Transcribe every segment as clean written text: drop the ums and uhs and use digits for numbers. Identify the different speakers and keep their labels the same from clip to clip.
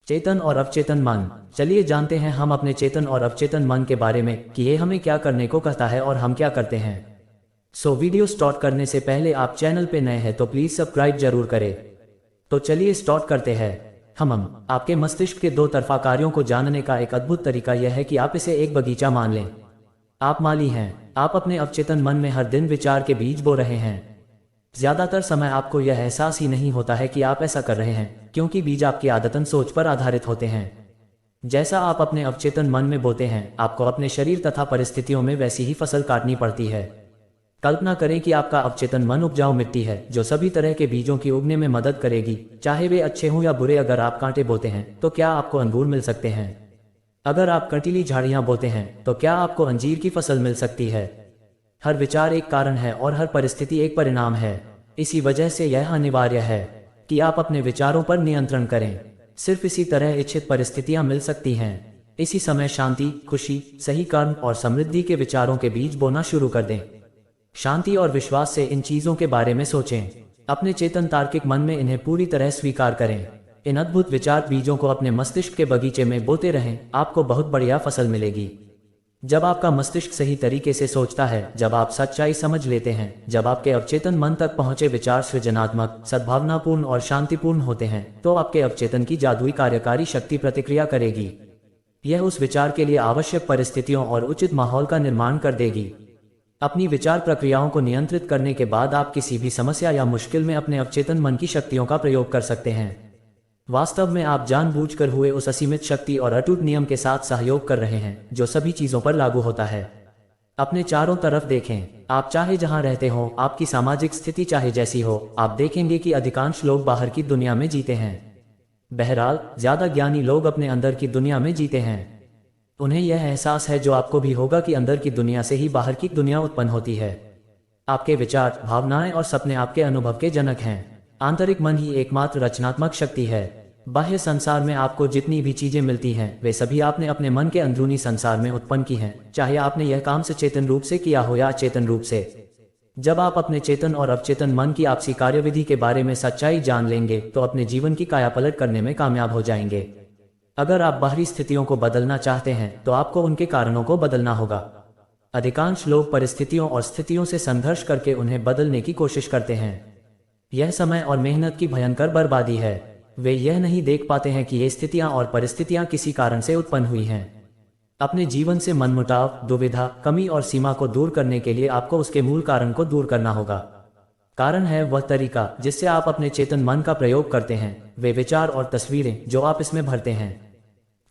Speaker 1: चेतन और अवचेतन मन। चलिए जानते हैं हम अपने चेतन और अवचेतन मन के बारे में कि ये हमें क्या करने को कहता है और हम क्या करते हैं। वीडियो स्टार्ट करने से पहले आप चैनल पे नए हैं तो प्लीज सब्सक्राइब जरूर करें। तो चलिए स्टार्ट करते हैं। हम आपके मस्तिष्क के दो तरफा कार्यों को जानने का एक अद्भुत तरीका यह है कि आप इसे एक बगीचा मान लें। आप माली हैं। आप अपने अवचेतन मन में हर दिन विचार के बीज बो रहे हैं। ज्यादातर समय आपको यह एहसास ही नहीं होता है कि आप ऐसा कर रहे हैं, क्योंकि बीज आपकी आदतन सोच पर आधारित होते हैं। जैसा आप अपने अवचेतन मन में बोते हैं, आपको अपने शरीर तथा परिस्थितियों में वैसी ही फसल काटनी पड़ती है। कल्पना करें कि आपका अवचेतन मन उपजाऊ मिट्टी है जो सभी तरह के बीजों की उगने में मदद करेगी, चाहे वे अच्छे हों या बुरे। अगर आप कांटे बोते हैं तो क्या आपको अंगूर मिल सकते हैं? अगर आप कंटीली झाड़ियां बोते हैं तो क्या आपको अंजीर की फसल मिल सकती है? हर विचार एक कारण है और हर परिस्थिति एक परिणाम है। इसी वजह से यह अनिवार्य है कि आप अपने विचारों पर नियंत्रण करें। सिर्फ इसी तरह इच्छित परिस्थितियां मिल सकती हैं। इसी समय शांति, खुशी, सही कर्म और समृद्धि के विचारों के बीज बोना शुरू कर दें। शांति और विश्वास से इन चीजों के बारे में सोचें। अपने चेतन तार्किक मन में इन्हें पूरी तरह स्वीकार करें। इन अद्भुत विचार बीजों को अपने मस्तिष्क के बगीचे में बोते रहें, आपको बहुत बढ़िया फसल मिलेगी। जब आपका मस्तिष्क सही तरीके से सोचता है, जब आप सच्चाई समझ लेते हैं, जब आपके अवचेतन मन तक पहुंचे विचार सृजनात्मक, सद्भावनापूर्ण और शांतिपूर्ण होते हैं, तो आपके अवचेतन की जादुई कार्यकारी शक्ति प्रतिक्रिया करेगी। यह उस विचार के लिए आवश्यक परिस्थितियों और उचित माहौल का निर्माण कर देगी। अपनी विचार प्रक्रियाओं को नियंत्रित करने के बाद आप किसी भी समस्या या मुश्किल में अपने अवचेतन मन की शक्तियों का प्रयोग कर सकते हैं। वास्तव में आप जानबूझकर हुए उस असीमित शक्ति और अटूट नियम के साथ सहयोग कर रहे हैं जो सभी चीजों पर लागू होता है। अपने चारों तरफ देखें। आप चाहे जहां रहते हो, आपकी सामाजिक स्थिति चाहे जैसी हो, आप देखेंगे कि अधिकांश लोग बाहर की दुनिया में जीते हैं। बहरहाल, ज्यादा ज्ञानी लोग अपने अंदर की दुनिया में जीते हैं। उन्हें यह एहसास है, जो आपको भी होगा, कि अंदर की दुनिया से ही बाहर की दुनिया उत्पन्न होती है। आपके विचार, भावनाएं और सपने आपके अनुभव के जनक हैं। आंतरिक मन ही एकमात्र रचनात्मक शक्ति है। बाह्य संसार में आपको जितनी भी चीजें मिलती हैं, वे सभी आपने अपने मन के अंदरूनी संसार में उत्पन्न की हैं, चाहे आपने यह काम सचेतन रूप से किया हो या अचेतन रूप से। जब आप अपने चेतन और अवचेतन मन की आपसी कार्यविधि के बारे में सच्चाई जान लेंगे, तो अपने जीवन की कायापलट करने में कामयाब हो जाएंगे। अगर आप बाहरी स्थितियों को बदलना चाहते हैं, तो आपको उनके कारणों को बदलना होगा। अधिकांश लोग परिस्थितियों और स्थितियों से संघर्ष करके उन्हें बदलने की कोशिश करते हैं। यह समय और मेहनत की भयंकर बर्बादी है। वे यह नहीं देख पाते हैं कि ये स्थितियां और परिस्थितियां किसी कारण से उत्पन्न हुई हैं। अपने जीवन से मनमुटाव, दुविधा, कमी और सीमा को दूर करने के लिए आपको उसके मूल कारण को दूर करना होगा। कारण है वह तरीका जिससे आप अपने चेतन मन का प्रयोग करते हैं, वे विचार और तस्वीरें जो आप इसमें भरते हैं।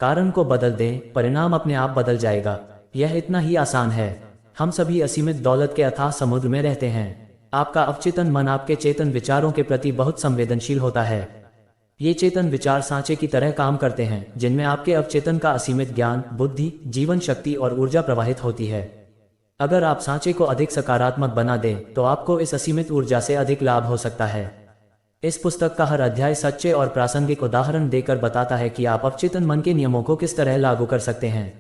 Speaker 1: कारण को बदल दें, परिणाम अपने आप बदल जाएगा। यह इतना ही आसान है। हम सभी असीमित दौलत के अथाह समुद्र में रहते हैं। आपका अवचेतन मन आपके चेतन विचारों के प्रति बहुत संवेदनशील होता है। ये चेतन विचार सांचे की तरह काम करते हैं, जिनमें आपके अवचेतन का असीमित ज्ञान, बुद्धि, जीवन शक्ति और ऊर्जा प्रवाहित होती है। अगर आप सांचे को अधिक सकारात्मक बना दें, तो आपको इस असीमित ऊर्जा से अधिक लाभ हो सकता है। इस पुस्तक का हर अध्याय सच्चे और प्रासंगिक उदाहरण देकर बताता है कि आप अवचेतन मन के नियमों को किस तरह लागू कर सकते हैं।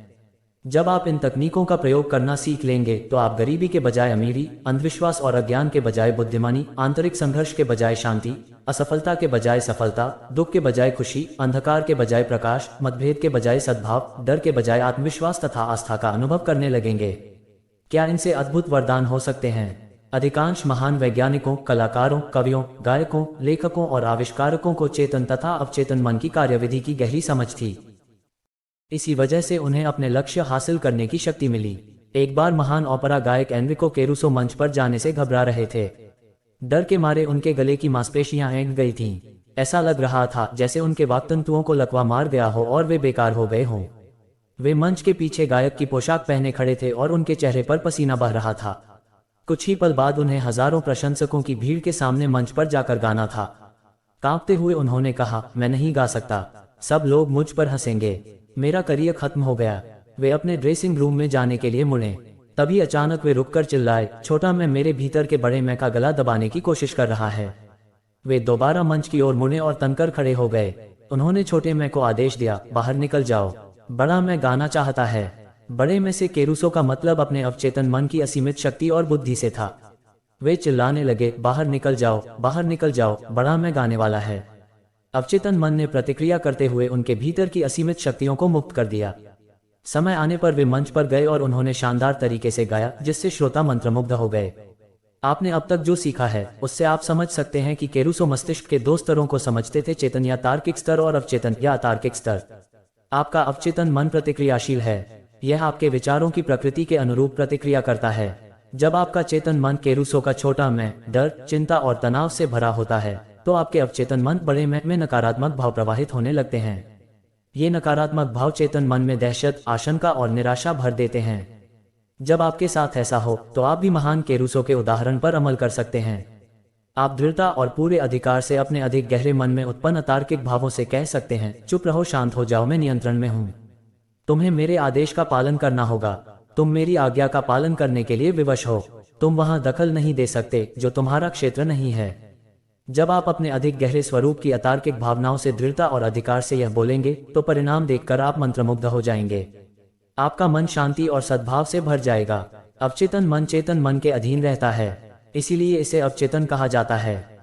Speaker 1: जब आप इन तकनीकों का प्रयोग करना सीख लेंगे, तो आप गरीबी के बजाय अमीरी, अंधविश्वास और अज्ञान के बजाय बुद्धिमानी, आंतरिक संघर्ष के बजाय शांति, असफलता के बजाय सफलता, दुख के बजाय खुशी, अंधकार के बजाय प्रकाश, मतभेद के बजाय सद्भाव, डर के बजाय आत्मविश्वास तथा आस्था का अनुभव करने लगेंगे। क्या इनसे अद्भुत वरदान हो सकते हैं? अधिकांश महान वैज्ञानिकों, कलाकारों, कवियों, गायकों, लेखकों और आविष्कारकों को चेतन तथा अवचेतन मन की कार्यविधि की गहरी समझ थी। इसी वजह से उन्हें अपने लक्ष्य हासिल करने की शक्ति मिली। एक बार महान ओपेरा गायक एनरिको केरूसो मंच पर जाने से घबरा रहे थे। डर के मारे उनके गले की मांसपेशियां ऐंठ गई थीं। ऐसा लग रहा था जैसे उनके वाक्तंतुओं को लकवा मार गया हो और वे बेकार हो गए हों। वे मंच के पीछे गायक की पोशाक पहने खड़े थे और उनके चेहरे पर पसीना बह रहा था। कुछ ही पल बाद उन्हें हजारों प्रशंसकों की भीड़ के सामने मंच पर जाकर गाना था। कांपते हुए उन्होंने कहा, मैं नहीं गा सकता, सब लोग मुझ पर हंसेंगे, मेरा करियर खत्म हो गया। वे अपने ड्रेसिंग रूम में जाने के लिए मुड़े। तभी अचानक वे रुककर चिल्लाए, छोटा मैं मेरे भीतर के बड़े मैं का गला दबाने की कोशिश कर रहा है। वे दोबारा मंच की ओर मुड़े और तनकर खड़े हो गए। उन्होंने छोटे मैं को आदेश दिया, बाहर निकल जाओ, बड़ा मैं गाना चाहता है। बड़े में से केरूसो का मतलब अपने अवचेतन मन की असीमित शक्ति और बुद्धि से था। वे चिल्लाने लगे, बाहर निकल जाओ, बाहर निकल जाओ, बड़ा मैं गाने वाला है। अवचेतन मन ने प्रतिक्रिया करते हुए उनके भीतर की असीमित शक्तियों को मुक्त कर दिया। समय आने पर वे मंच पर गए और उन्होंने शानदार तरीके से गाया, जिससे श्रोता मंत्रमुग्ध हो गए। आपने अब तक जो सीखा है उससे आप समझ सकते हैं कि केरूसो मस्तिष्क के दो स्तरों को समझते थे, चेतन या तार्किक स्तर और अवचेतन या अतार्किक स्तर। आपका अवचेतन मन प्रतिक्रियाशील है, यह आपके विचारों की प्रकृति के अनुरूप प्रतिक्रिया करता है। जब आपका चेतन मन केरूसो का छोटा मैं, डर, चिंता और तनाव से भरा होता है, तो आपके अवचेतन मन बड़े मैं में नकारात्मक भाव प्रवाहित होने लगते हैं। ये नकारात्मक भाव चेतन मन में दहशत, आशंका और निराशा भर देते हैं। जब आपके साथ ऐसा हो तो आप भी महान केरूसो के उदाहरण पर अमल कर सकते हैं। आप दृढ़ता और पूरे अधिकार से अपने अधिक गहरे मन में उत्पन्न अतार्किक भावों से कह सकते हैं, चुप रहो, शांत हो जाओ, मैं नियंत्रण में हूँ। तुम्हें मेरे आदेश का पालन करना होगा। तुम मेरी आज्ञा का पालन करने के लिए विवश हो। तुम वहां दखल नहीं दे सकते जो तुम्हारा क्षेत्र नहीं है। जब आप अपने अधिक गहरे स्वरूप की अतार्किक भावनाओं से दृढ़ता और अधिकार से यह बोलेंगे तो परिणाम देखकर आप मंत्रमुग्ध हो जाएंगे। आपका मन शांति और सद्भाव से भर जाएगा। अवचेतन मन चेतन मन के अधीन रहता है, इसीलिए इसे अवचेतन कहा जाता है।